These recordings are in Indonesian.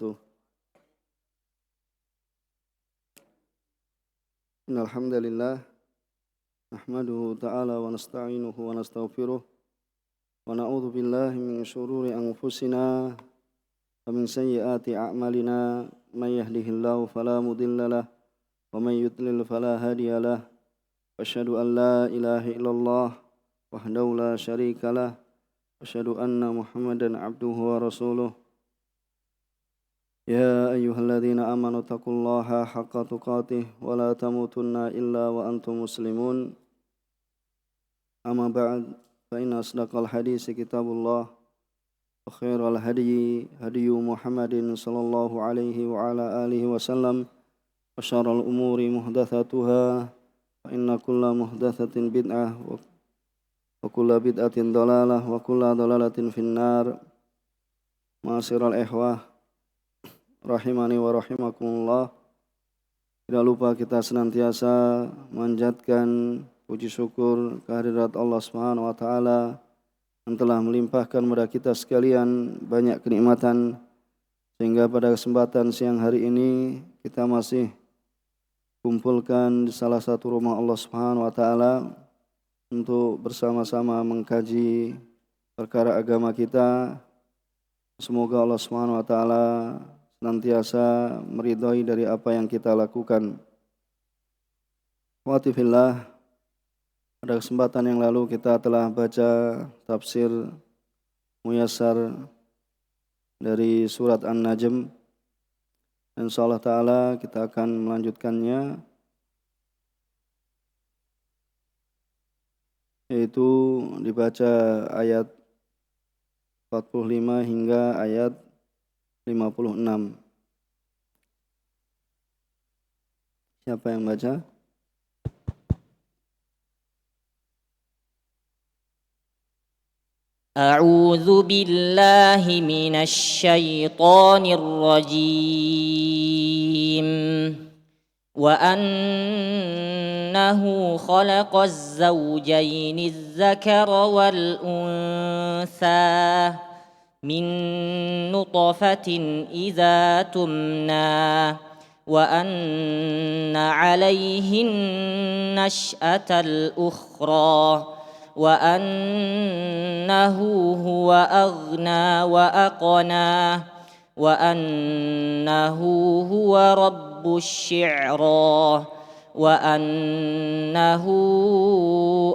وبركاته. إن الحمد لله نحمده تعالى ونستعينه ونستغفره ونعوذ بالله من شرور أنفسنا ومن سيئات أعمالنا من يهده الله فلا مضل له ومن يضلل فلا هادي له وأشهد أن لا إله إلا الله وحده لا شريك له وأشهد أن محمدا عبده ورسوله يا أيها الذين آمنوا اتقوا الله حق تقاته ولا تموتن إلا وأنتم مسلمون أما بعد فإن أصدق الحديث كتاب الله وخير الهدي هدي محمد صلى الله عليه وعلى آله وسلم وشر الأمور محدثاتها فإن كل محدثة بدعة وكل بدعة ضلالة وكل ضلالة في النار. Ma'asyiral ikhwah rahimani wa rahimakumullah. Tidak lupa kita senantiasa manjatkan puji syukur kehadirat Allah Subhanahu wa taala yang telah melimpahkan kepada kita sekalian banyak kenikmatan sehingga pada kesempatan siang hari ini kita masih kumpulkan di salah satu rumah Allah Subhanahu wa taala untuk bersama-sama mengkaji perkara agama kita. Semoga Allah Subhanahu wa taala senantiasa meridhai dari apa yang kita lakukan. Wa fillah, pada kesempatan yang lalu kita telah baca tafsir muyassar dari surat An-Najm. Insyaallah taala kita akan melanjutkannya, yaitu dibaca ayat 45 hingga ayat 56. Siapa yang baca? أعوذ بالله من الشيطان الرجيم وأنه خلق الزوجين الذكر والأنثى من نطفة إذا تمنى وأن عليه النشأة الأخرى وأنه هو أغنى وأقنى وأنه هو رب الشعرى وأنه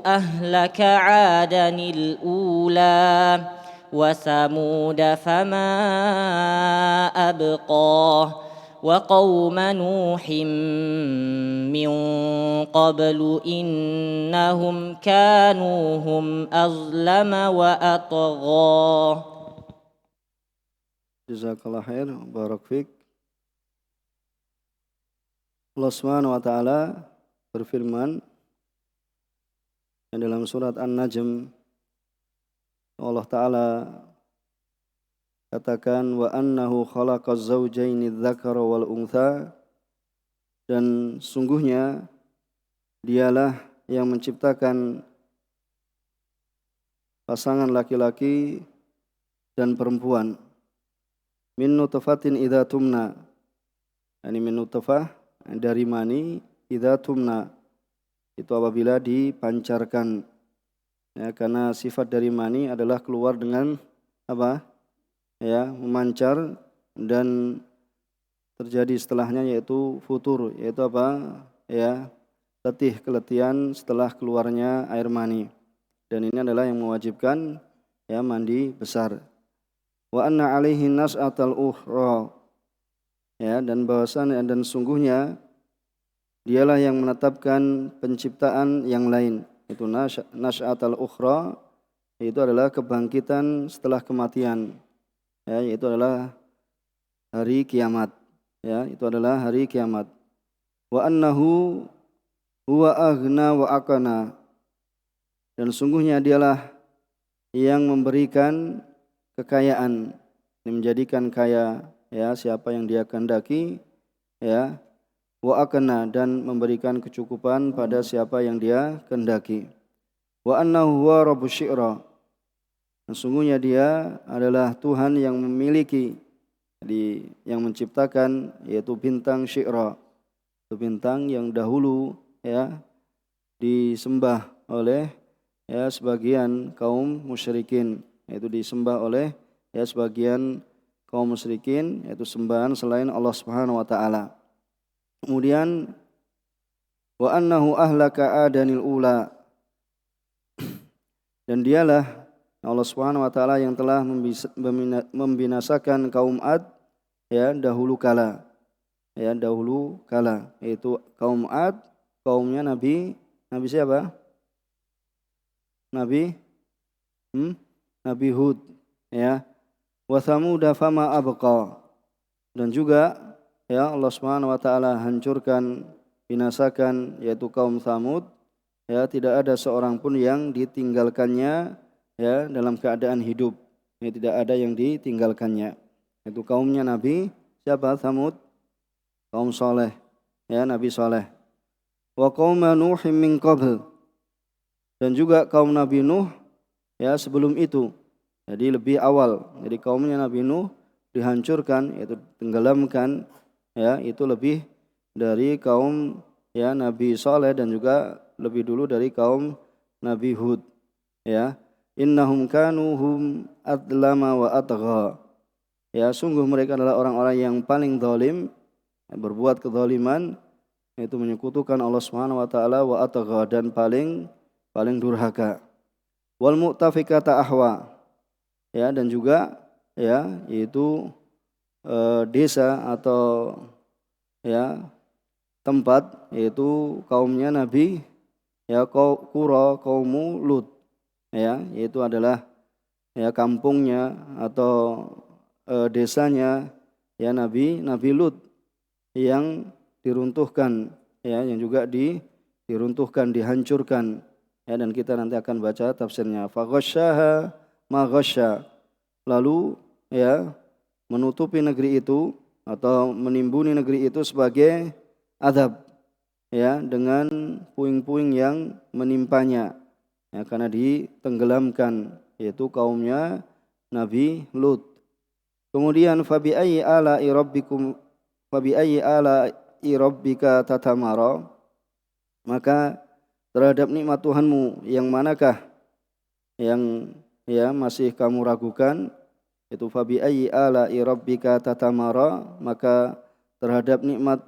أهلك عادا الأولى وثمود فما أبقى وقوم نوح من قبل إنهم كانوا هم أظلم وأطغى. Jazakallah khair, barak fik. Allah Subhanahu wa taala berfirman dalam surat An-Najm. Allah taala katakan wa annahu khalaqaz zawjaini dzakara wal untha, dan sungguhnya dialah yang menciptakan pasangan laki-laki dan perempuan. Min nutfatin idza tumna, ini min nutfah dari mani, idza tumna itu apabila dipancarkan, ya, karena sifat dari mani adalah keluar dengan apa? Ya, memancar, dan terjadi setelahnya yaitu futur, yaitu apa? Ya, letih, keletihan setelah keluarnya air mani. Dan ini adalah yang mewajibkan ya mandi besar. Wa anna alaihi nas'atal ukhra, ya, dan bahwasan dan sungguhnya dialah yang menetapkan penciptaan yang lain. Itu nas'atal ukhra, itu adalah kebangkitan setelah kematian. Ya, itu adalah hari kiamat. Ya, itu adalah hari kiamat. Wa annahu huwa aghna wa aqna, dan sungguhnya dialah yang memberikan kekayaan, yang menjadikan kaya ya siapa yang dia kehendaki, ya, wa aqna, dan memberikan kecukupan pada siapa yang dia kehendaki. Wa annahu huwa rabbus syi'ra, sesungguhnya dia adalah Tuhan yang memiliki Jadi yang menciptakan yaitu bintang Syi'ra, itu bintang yang dahulu ya disembah oleh ya sebagian kaum musyrikin, yaitu disembah oleh ya sebagian kaum musyrikin, yaitu sembahan selain Allah Subhanahu wa taala. Kemudian wa annahu ahlaka adanil ula, dan dialah Allah Subhanahu wa taala yang telah membinasakan kaum Ad ya dahulu kala. Ya dahulu kala, yaitu kaum Ad, kaumnya Nabi siapa? Nabi Hud ya. Wa thamuda fama abqa, dan juga ya Allah Subhanahu wa taala hancurkan, binasakan yaitu kaum Thamud ya, tidak ada seorang pun yang ditinggalkannya ya dalam keadaan hidup. Ya, tidak ada yang ditinggalkannya. Itu kaumnya Nabi siapa? Thamud, kaum Saleh ya, Nabi Saleh. Wa qauma Nuhim min qabl, dan juga kaum Nabi Nuh ya sebelum itu. Jadi lebih awal. Jadi kaumnya Nabi Nuh dihancurkan, yaitu tenggelamkan ya, itu lebih dari kaum ya Nabi Saleh, dan juga lebih dulu dari kaum Nabi Hud ya. Innahum kanu hum adlama wa atgha, ya sungguh mereka adalah orang-orang yang paling zalim, berbuat kezaliman, yaitu menyekutukan Allah Subhanahu wa taala, wa atgha, dan paling durhaka. Wal mu'tafikata ahwa, ya, dan juga ya yaitu desa atau ya tempat, yaitu kaumnya Nabi ya kaumu Lut ya, yaitu adalah ya kampungnya atau desanya ya Nabi Lut yang diruntuhkan ya, yang juga diruntuhkan, dihancurkan ya, dan kita nanti akan baca tafsirnya. Faghasyaha ma ghasya, lalu ya menutupi negeri itu atau menimbuni negeri itu sebagai azab ya, dengan puing-puing yang menimpanya ya, karena ditenggelamkan, yaitu kaumnya Nabi Lut. Kemudian fabi ayyi ala'i rabbika tatamara, maka terhadap nikmat Tuhanmu yang manakah yang ya masih kamu ragukan, itu fabi ayyi ala'i rabbika tatamara, maka terhadap nikmat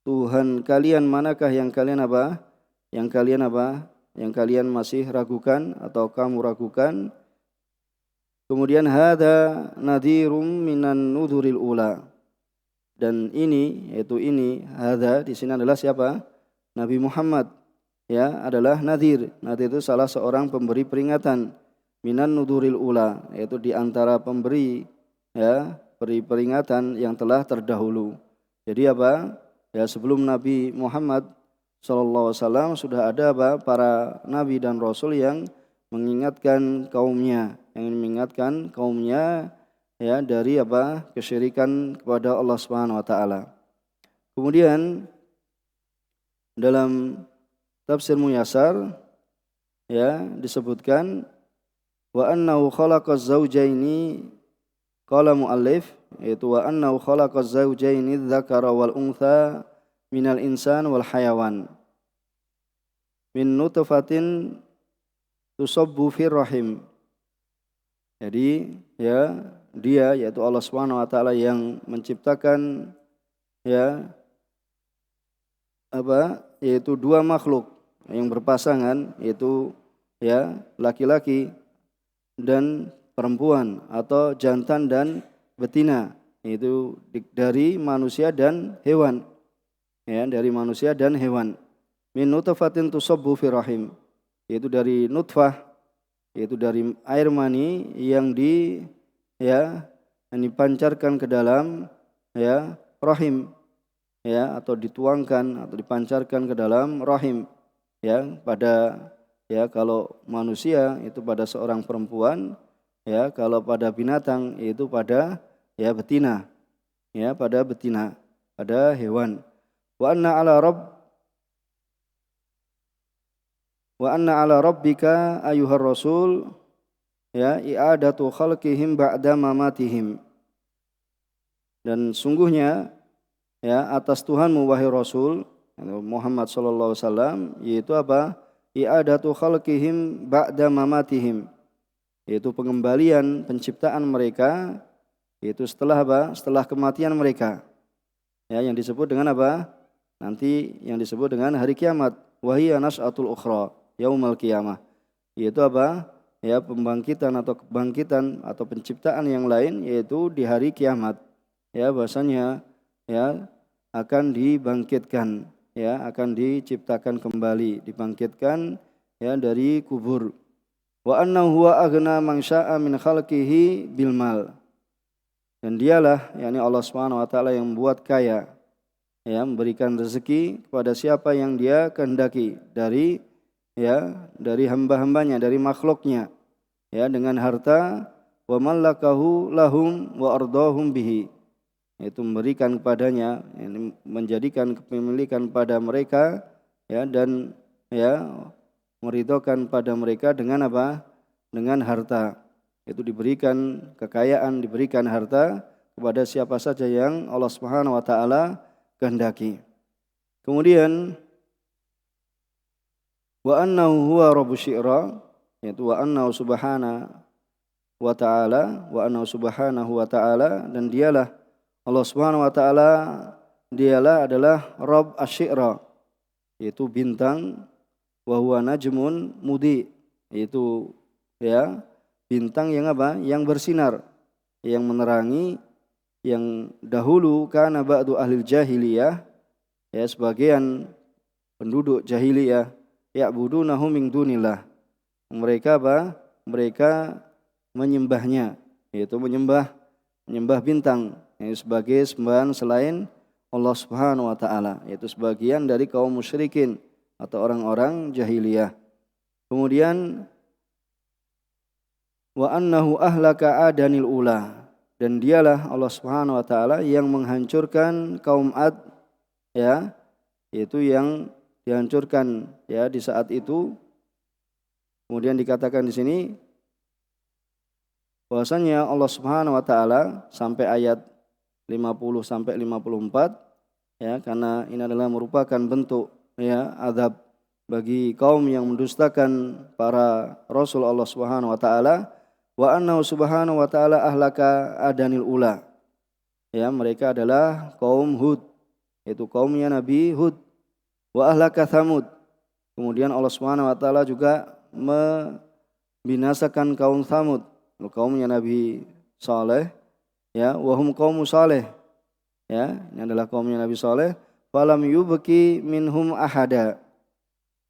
Tuhan kalian manakah yang kalian masih ragukan atau kamu ragukan. Kemudian hada nadhirum minan nudhuril ula, dan ini yaitu ini hada di sini adalah siapa? Nabi Muhammad ya, adalah nadhir. Nadhir itu salah seorang pemberi peringatan, minan nudhuril ula, yaitu di antara pemberi ya peringatan yang telah terdahulu. Jadi apa? Ya sebelum Nabi Muhammad SAW sudah ada apa? Para nabi dan rasul yang mengingatkan kaumnya, ya dari apa? Kesyirikan kepada Allah Subhanahu wa taala. Kemudian dalam tafsir Muyassar ya disebutkan wa annahu khalaqaz zawjaini, qala muallif, yaitu wa annahu khalaqaz zawjaini dzakara wal untha minal insan wal hayawan min nutfatin tusabbu fir rahim. Jadi ya dia yaitu Allah Subhanahu wa taala yang menciptakan ya yaitu dua makhluk yang berpasangan, yaitu ya laki-laki dan perempuan atau jantan dan betina, yaitu dari manusia dan hewan ya, dari manusia dan hewan. Min nutfatin tusabbu fir rahim, yaitu dari nutfah, yaitu dari air mani yang dipancarkan ke dalam ya rahim ya, atau dituangkan atau dipancarkan ke dalam rahim ya, pada ya kalau manusia itu pada seorang perempuan ya, kalau pada binatang itu pada ya betina ya, pada hewan. Wa anna ala rabbika ayyuhar rasul ya i'adatu khalqihim ba'da mamatihim. Dan sungguhnya ya atas Tuhanmu wahai Rasul Muhammad sallallahu alaihi wasallam, yaitu apa? I'adatu khalqihim ba'da mamatihim, yaitu pengembalian penciptaan mereka, yaitu setelah apa? Setelah kematian mereka. Ya, yang disebut dengan apa? Nanti yang disebut dengan hari kiamat. Wahiya nas'atul ukhra yaumal qiyamah. Yaitu apa? Ya, pembangkitan atau kebangkitan atau penciptaan yang lain, yaitu di hari kiamat. Ya, bahasanya ya akan dibangkitkan, ya akan diciptakan kembali, dibangkitkan ya dari kubur. Wa annahu huwa aghna man syaa min khalqihi bil mal. Dan dialah yakni Allah Subhanahu wa taala yang membuat kaya, ya memberikan rezeki kepada siapa yang dia kehendaki dari hamba-hambanya, dari makhluknya, ya dengan harta. Wa mallakahu lahum wa ardahum bihi, yaitu memberikan kepadanya, menjadikan kepemilikan pada mereka, ya dan ya meridhokan pada mereka dengan apa? Dengan harta. Itu diberikan kekayaan, diberikan harta kepada siapa saja yang Allah Subhanahu wa taala kehendaki. Kemudian wa annahu huwa rabbus syi'ra, yaitu wa annahu subhanahu wa ta'ala, dan dialah Allah Subhanahu wa taala, dialah adalah Rabb asy-syi'ra, yaitu bintang, wa huwa najmun mudi, yaitu ya bintang yang apa? Yang bersinar, yang menerangi, yang dahulu kana ba'du ahlil jahiliyah, ya sebagian penduduk jahiliyah, ya'budunahu min dunillah. Mereka apa? Mereka menyembahnya, yaitu menyembah bintang, yaitu sebagai sembahan selain Allah Subhanahu wa taala, yaitu sebagian dari kaum musyrikin atau orang-orang jahiliyah. Kemudian wa annahu ahlaka adanil ula, dan dialah Allah Subhanahu wa taala yang menghancurkan kaum Ad, ya yaitu yang dihancurkan ya di saat itu. Kemudian dikatakan di sini bahwasanya Allah Subhanahu wa taala sampai ayat 50 sampai 54, ya karena ini adalah merupakan bentuk ya azab bagi kaum yang mendustakan para rasul Allah Subhanahu wa taala. Wa annahu subhanahu wa ta'ala ahlaka adanil ula, ya mereka adalah kaum Hud, yaitu kaumnya Nabi Hud. Wa ahlaka Thamud, kemudian Allah Subhanahu wa ta'ala juga membinasakan kaum Thamud, kaumnya Nabi Saleh, ya wahum kaum Saleh, ya ini adalah kaumnya Nabi Saleh. Falam yubqi minhum ahada,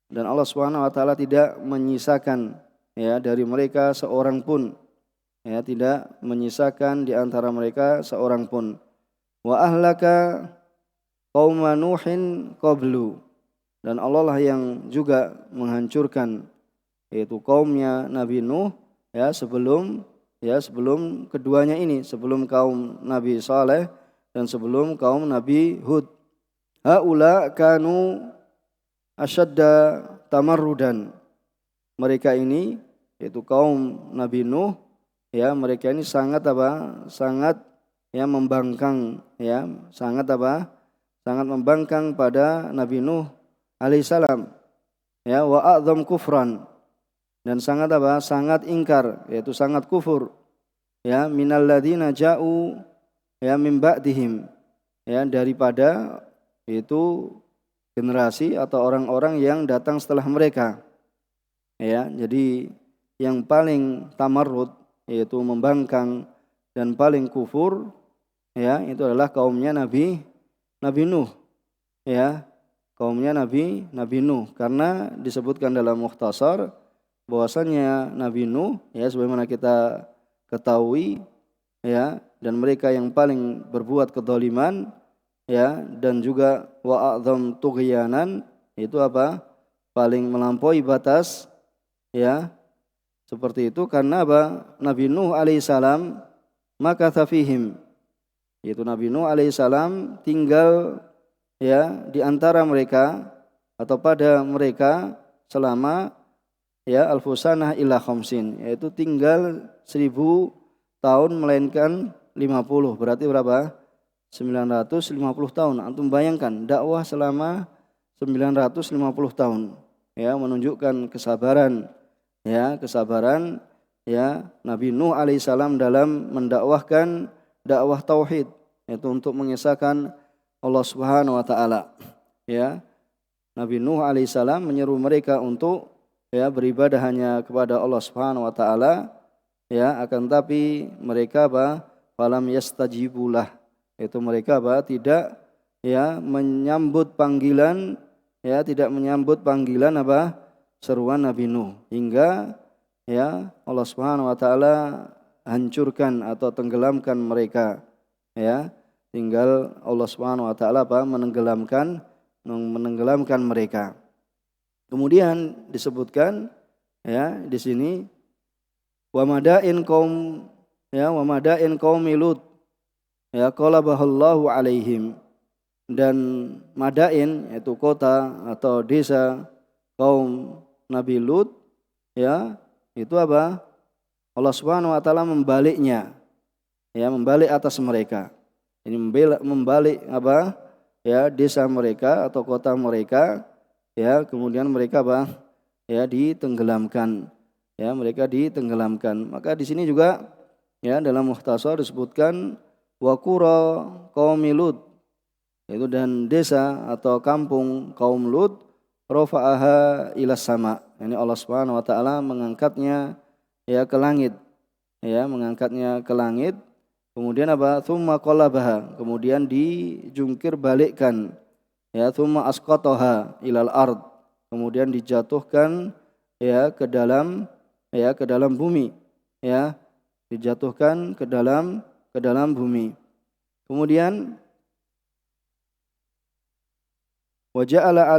dan Allah Subhanahu wa ta'ala tidak menyisakan ya dari mereka seorang pun, ya tidak menyisakan di antara mereka seorang pun. Wa ahlaka qauma nuhin qablu, dan Allah lah yang juga menghancurkan yaitu kaumnya Nabi Nuh ya sebelum keduanya ini, sebelum kaum Nabi Saleh dan sebelum kaum Nabi Hud. Haula kanu asyadda tamarrudan, mereka ini yaitu kaum Nabi Nuh, ya mereka ini sangat ya membangkang, ya sangat membangkang pada Nabi Nuh alaihissalam, ya wa a'dzam kufran, dan sangat ingkar, yaitu sangat kufur, ya minal ladzina ja'u ya min ba'dihim, ya daripada itu generasi atau orang-orang yang datang setelah mereka, ya jadi yang paling tamarrud yaitu membangkang dan paling kufur, ya itu adalah kaumnya Nabi Nuh, ya kaumnya Nabi Nuh, karena disebutkan dalam Mukhtasar bahwasanya Nabi Nuh ya sebagaimana kita ketahui, ya dan mereka yang paling berbuat kedzaliman, ya dan juga wa a'dzam tughyanan, itu apa? Paling melampaui batas, ya seperti itu. Karena apa? Nabi Nuh alaihissalam makatha fihim, yaitu Nabi Nuh alaihissalam tinggal ya di antara mereka atau pada mereka selama ya alfusanah illa khamsin, yaitu tinggal 1000 tahun melainkan 50. Berarti berapa? 950 tahun. Antum bayangkan dakwah selama 950 tahun. Ya, menunjukkan kesabaran Nabi Nuh alaihissalam dalam mendakwahkan dakwah tauhid, yaitu untuk mengesahkan Allah Subhanahu wa taala. Ya, Nabi Nuh alaihissalam menyeru mereka untuk beribadah hanya kepada Allah Subhanahu wa taala, akan tapi mereka falam yastajibulah, itu mereka tidak menyambut panggilan, tidak menyambut panggilan seruan Nabi Nuh, hingga Allah Subhanahu wa taala hancurkan atau tenggelamkan mereka. Tinggal Allah Subhanahu wa taala menenggelamkan mereka. Kemudian disebutkan di sini wa madain qaumi Lut qalabahallahu alaihim, dan Madain yaitu kota atau desa kaum Nabi Lut, itu Allah Subhanahu wa taala membaliknya, membalik atas mereka. Ini membalik desa mereka atau kota mereka, kemudian mereka ditenggelamkan. Mereka ditenggelamkan. Maka di sini juga dalam Mukhtasar disebutkan wa qura qaumi Lut, itu dan desa atau kampung kaum Lut rafa'aha ila sama. Ini Allah Subhanahu wa taala mengangkatnya ke langit. Mengangkatnya ke langit. Kemudian Tsumma qalabaha, kemudian dijungkir balikkan. Tsumma asqataha ilal ard, kemudian dijatuhkan ke dalam bumi. Dijatuhkan ke dalam bumi. Kemudian wa ja'ala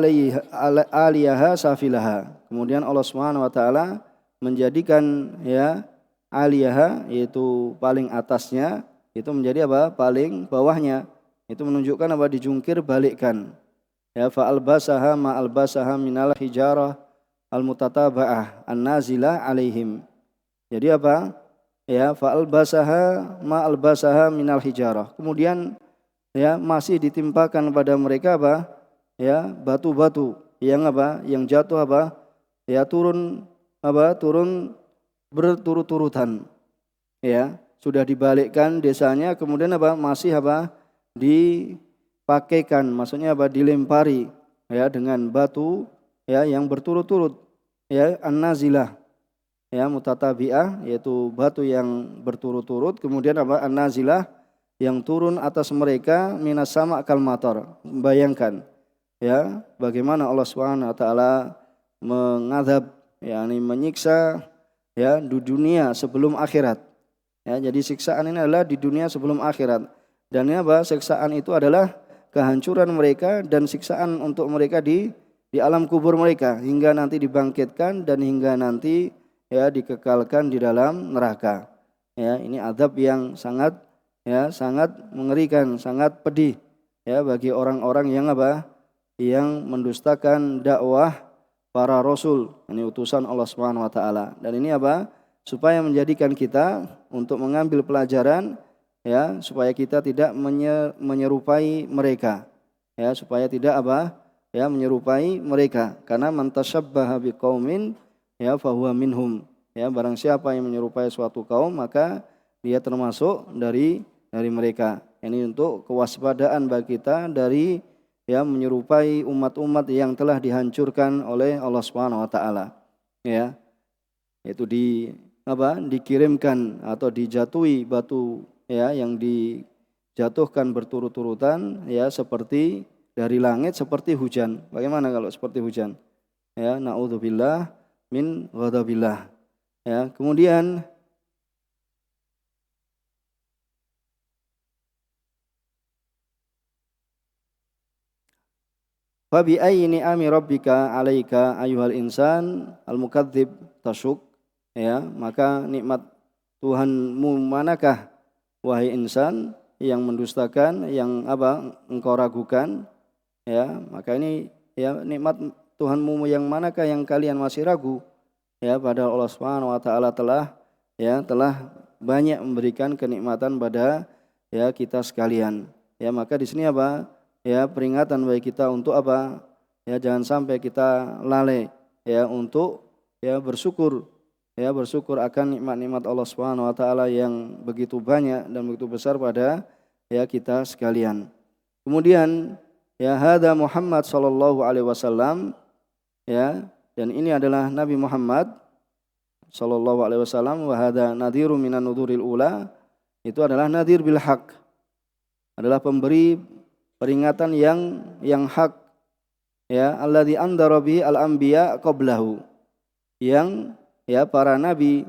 aliyaha safilaha, kemudian Allah Subhanahu wa taala menjadikan aliyaha, yaitu paling atasnya, itu menjadi paling bawahnya. Itu menunjukkan dijungkir balikkan. Fa albasaha ma albasaha minal hijarah al-mutataba'ah an-nazilah alaihim. Jadi fa albasaha ma albasaha minal hijarah. Kemudian masih ditimpakan pada mereka batu-batu yang jatuh turun berturut-turutan. Sudah dibalikkan desanya, kemudian masih dipakaikan, maksudnya dilempari dengan batu yang berturut-turut, an-nazilah, mutatabi'ah, yaitu batu yang berturut-turut, kemudian an-nazilah yang turun atas mereka minas sama kal matar. Bayangkan bagaimana Allah Subhanahu wa taala mengadab, menyiksa di dunia sebelum akhirat. Jadi siksaan ini adalah di dunia sebelum akhirat. Dan siksaan itu adalah kehancuran mereka dan siksaan untuk mereka di alam kubur mereka, hingga nanti dibangkitkan dan hingga nanti dikekalkan di dalam neraka. Ini azab yang sangat mengerikan, sangat pedih bagi orang-orang yang mendustakan dakwah para rasul, ini utusan Allah Subhanahu wa taala. Dan ini supaya menjadikan kita untuk mengambil pelajaran, supaya kita tidak menyerupai mereka, supaya tidak menyerupai mereka, karena man tasyabbaha biqaumin fahuwa minhum. Barang siapa yang menyerupai suatu kaum, maka dia termasuk dari mereka. Ini untuk kewaspadaan bagi kita dari menyerupai umat-umat yang telah dihancurkan oleh Allah Subhanahu wa taala. Itu dikirimkan atau dijatuhi batu yang dijatuhkan berturut-turutan seperti dari langit, seperti hujan. Bagaimana kalau seperti hujan? Naudzubillah min ghadabillah. Kemudian fa bi ayyi ni'ami rabbika 'alaika ayyuhal insan al-mukadzib tasyuk. Maka nikmat Tuhanmu manakah wahai insan yang mendustakan, yang engkau ragukan? Maka ini nikmat Tuhanmu yang manakah yang kalian masih ragu? Padahal Allah Subhanahu wa taala telah banyak memberikan kenikmatan pada kita sekalian. Ya, maka di sini apa? Ya, peringatan bagi kita untuk apa? Ya, jangan sampai kita lalai ya untuk ya bersyukur akan nikmat-nikmat Allah Subhanahu wa taala yang begitu banyak dan begitu besar pada ya kita sekalian. Kemudian ya hada Muhammad sallallahu alaihi wasallam ya, dan ini adalah Nabi Muhammad sallallahu alaihi wasallam, wa hada nadhiru minan nudhuril ula, itu adalah nadhir bil haq, adalah pemberi peringatan yang hak ya, alladzi andara bihi al anbiya qablahu, yang ya para nabi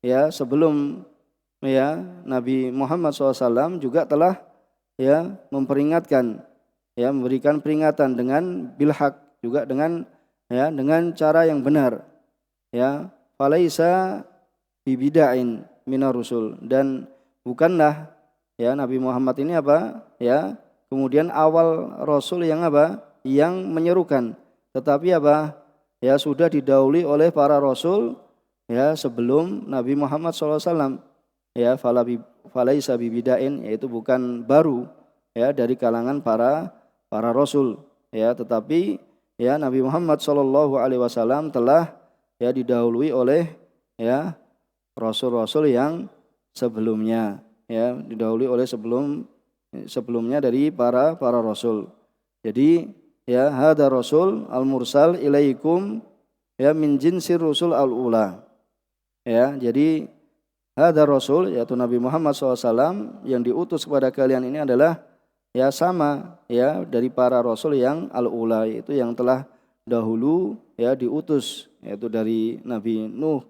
ya sebelum ya Nabi Muhammad SAW juga telah ya memperingatkan ya, memberikan peringatan dengan bil haq, juga dengan ya dengan cara yang benar ya, falaisa bibida'in minar rusul, dan bukanlah ya Nabi Muhammad ini apa ya kemudian awal rasul yang apa yang menyerukan, tetapi apa ya sudah didahului oleh para rasul ya sebelum Nabi Muhammad SAW ya, falaisa bibida'in, yaitu bukan baru ya dari kalangan para rasul ya, tetapi ya Nabi Muhammad SAW telah ya didahului oleh ya rasul-rasul yang sebelumnya ya, didahului oleh sebelumnya dari para rasul. Jadi ya hada rasul al-mursal ilaikum ya min jinsir rusul al-ula ya, jadi hada rasul yaitu Nabi Muhammad SAW yang diutus kepada kalian ini adalah ya sama ya dari para rasul yang al-ula, yaitu yang telah dahulu ya diutus, yaitu dari Nabi Nuh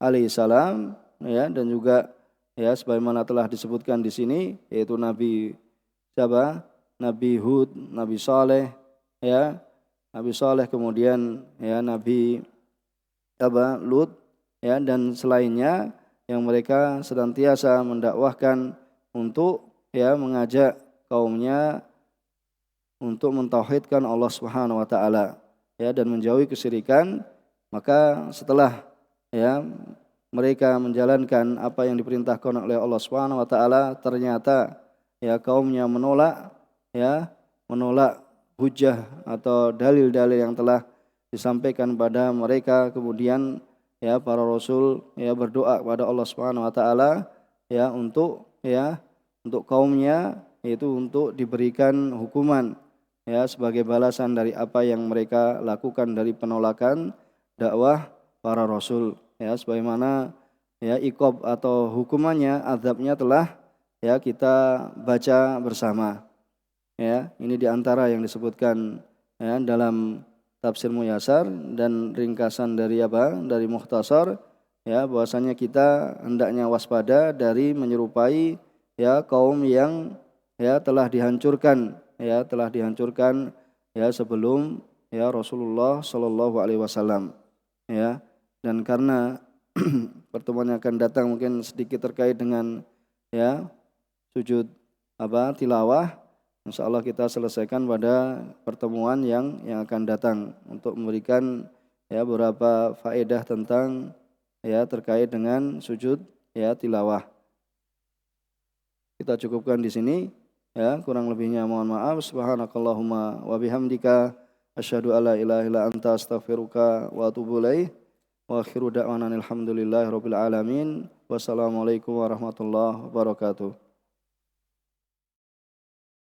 alaihissalam ya, dan juga ya sebagaimana telah disebutkan di sini yaitu Nabi siapa? Nabi Hud, Nabi Saleh ya, Nabi Saleh, kemudian ya Nabi Lut ya, dan selainnya yang mereka senantiasa mendakwahkan untuk ya mengajak kaumnya untuk mentauhidkan Allah Subhanahu wa taala ya, dan menjauhi kesyirikan. Maka setelah ya mereka menjalankan apa yang diperintahkan oleh Allah Subhanahu wa taala, ternyata ya kaumnya menolak hujah atau dalil-dalil yang telah disampaikan pada mereka. Kemudian ya para rasul ya berdoa kepada Allah Subhanahu wa taala ya untuk kaumnya, yaitu untuk diberikan hukuman ya sebagai balasan dari apa yang mereka lakukan dari penolakan dakwah para rasul ya, sebagaimana ya iqab atau hukumannya, azabnya telah ya kita baca bersama ya. Ini diantara yang disebutkan ya dalam Tafsir Muyasar dan ringkasan dari Mukhtasar ya, bahwasanya kita hendaknya waspada dari menyerupai ya kaum yang ya telah dihancurkan ya sebelum ya Rasulullah sallallahu alaihi wasallam ya. Dan karena pertemuan yang akan datang mungkin sedikit terkait dengan ya sujud tilawah, insyaallah kita selesaikan pada pertemuan yang akan datang untuk memberikan ya beberapa faedah tentang ya terkait dengan sujud ya tilawah. Kita cukupkan di sini ya, kurang lebihnya mohon maaf. Subhanakallahumma wa bihamdika asyhadu alla ilaha illa anta astaghfiruka wa atubu ilaik. Wa akhiru da'wana alhamdulillahi rabbil alamin. Wassalamualaikum warahmatullahi wabarakatuh.